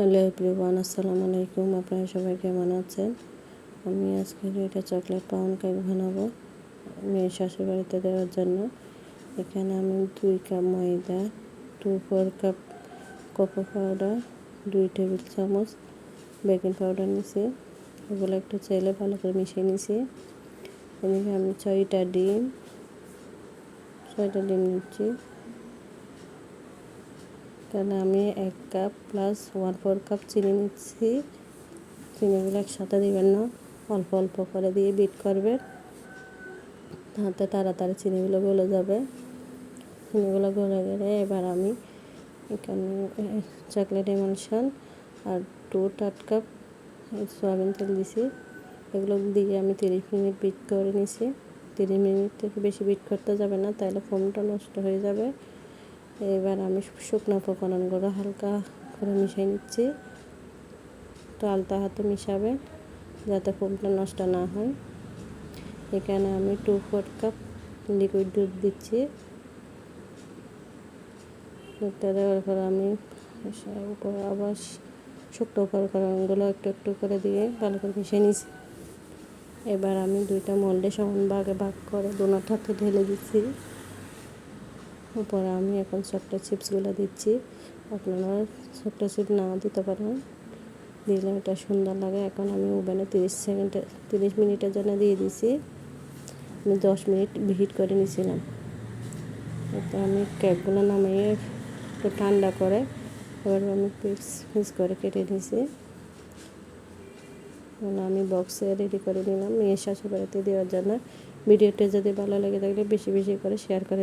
Hello everyone, আসসালামু আলাইকুম। আপনারা সবাই কেমন আছেন? আমি আজকে এটা চকলেট পাউন্ড কেক বানাবো মেয়ের শ্বশুর বাড়িতে দেওয়ার জন্য। এখানে আমি 2 কাপ ময়দা, 4 কাপ কোকো পাউডার, 2 টেবিল চামচ বেকিং পাউডার নিয়েছি। এগুলো একটু চাইলে ভালো করে মিশিয়ে নিয়েছি। এদিকে আমি 6টা ডিম নিচ্ছি। এখানে আমি 1 কাপ প্লাস 1/4 কাপ চিনি নিচ্ছি। চিনিগুলো একসাথে দিবেন না, অল্প অল্প করে দিয়ে বিট করবেন, তাতে তাড়াতাড়ি চিনিগুলো গলে যাবে। চিনিগুলো গলে গেলে এবার আমি এখানে চকলেট এমালশন আর 2 কাপ সয়াবিন তেল দিছি। এগুলো দিয়ে আমি 30 মিনিট বিট করে নিছি। 30 মিনিট থেকে বেশি বিট করতে যাবে না, তাহলে ফোমটা নষ্ট হয়ে যাবে। এবার আমি শুকনো উপকরণগুলো হালকা করে মিশিয়ে নিচ্ছি। তো আলতা হাতে মিশাবে যাতে ফোমটা নষ্ট না হয়। এখানে আমি 2/4 কাপ লিকুইড দুধ দিচ্ছি। দুধটা দেওয়ার পর আমি উপর আবার শুকনো উপকরণগুলো একটু একটু করে দিয়ে ভালো করে মিশিয়ে নিচ্ছি। এবার আমি 2টা মোল্ডে সমান ভাগে ভাগ করে দোনোটাতে ঢেলে দিচ্ছি। উপরে আমি এখন চকলেট চিপসগুলো দিচ্ছি। আপনারা চকলেট চিপস না দিতে পারেন, দিলে এটা সুন্দর লাগে। এখন আমি ওভেনে 30 মিনিটের জন্য দিয়ে দিছি। আমি 10 মিনিট হিট করে নিয়েছিলাম। এরপর আমি কেকগুলো নামিয়ে একটু ঠান্ডা করে এবার আমি পিস করে কেটে নিয়েছি। আমি বক্সে রেডি করে নিলাম মেয়ের শ্বশুর বাড়িতে দেওয়ার জন্য। ভিডিওটা যদি ভালো লাগে থাকলে বেশি বেশি করে শেয়ার করে